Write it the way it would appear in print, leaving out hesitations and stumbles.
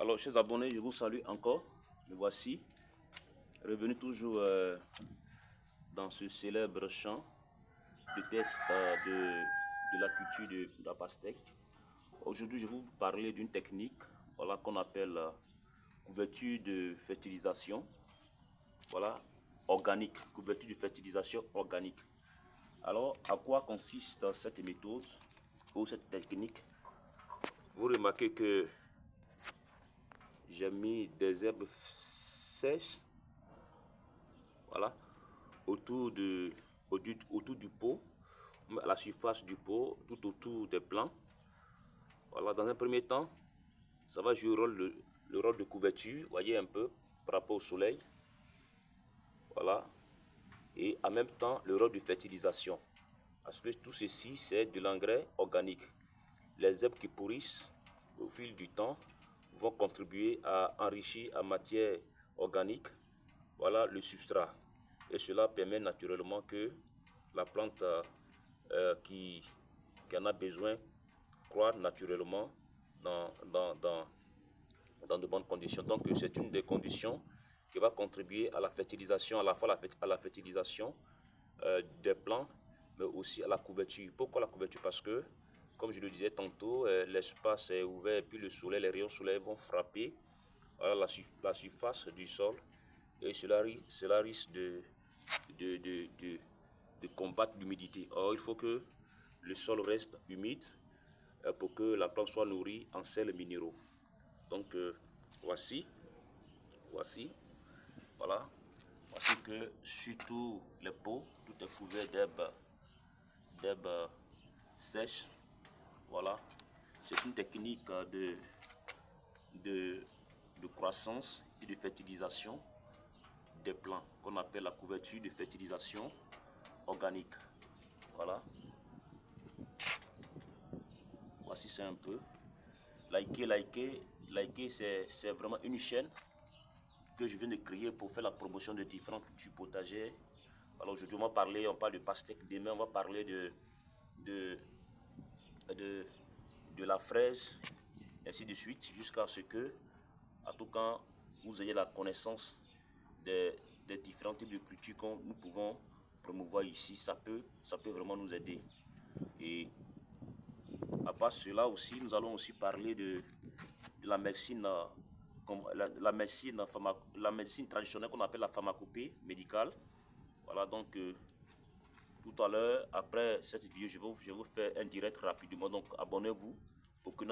Alors, chers abonnés, je vous salue encore. Me voici, revenu toujours dans ce célèbre champ de test de la culture de la pastèque. Aujourd'hui, je vais vous parler d'une technique qu'on appelle couverture de fertilisation. Voilà, organique, couverture de fertilisation organique. Alors, à quoi consiste cette méthode ou cette technique? Vous remarquez que j'ai mis des herbes sèches, voilà, autour du pot, à la surface du pot, tout autour des plants. Voilà, dans un premier temps, ça va jouer le rôle de couverture, voyez un peu, par rapport au soleil. Voilà, et en même temps, le rôle de fertilisation. Parce que tout ceci, c'est de l'engrais organique. Les herbes qui pourrissent au fil du temps vont contribuer à enrichir en matière organique, voilà, le substrat. Et cela permet naturellement que la plante qui en a besoin croît naturellement dans de bonnes conditions. Donc c'est une des conditions qui va contribuer à la fertilisation, à la fois à la fertilisation des plants, mais aussi à la couverture. Pourquoi la couverture? Parce que, comme je le disais tantôt, l'espace est ouvert et puis le soleil, les rayons solaires vont frapper, voilà, la surface du sol, et cela risque de combattre l'humidité. Or, il faut que le sol reste humide pour que la plante soit nourrie en sels minéraux. Donc voici, voilà, voici que sur tous les pots, tout est couvert d'herbes sèches. Voilà, c'est une technique de croissance et de fertilisation des plants qu'on appelle la couverture de fertilisation organique. Voilà, voici c'est un peu. Likez, c'est vraiment une chaîne que je viens de créer pour faire la promotion de différentes cultures potagères. Alors aujourd'hui on parle de pastèque, demain on va parler de la fraise, ainsi de suite, jusqu'à ce que, à tout cas, vous ayez la connaissance des différents types de cultures que nous pouvons promouvoir ici. Ça peut vraiment nous aider. Et à part cela aussi, nous allons aussi parler de la médecine, la médecine traditionnelle qu'on appelle la pharmacopée médicale. Voilà, donc tout à l'heure, après cette vidéo, je vais vous faire un direct rapidement. Donc abonnez-vous pour que notre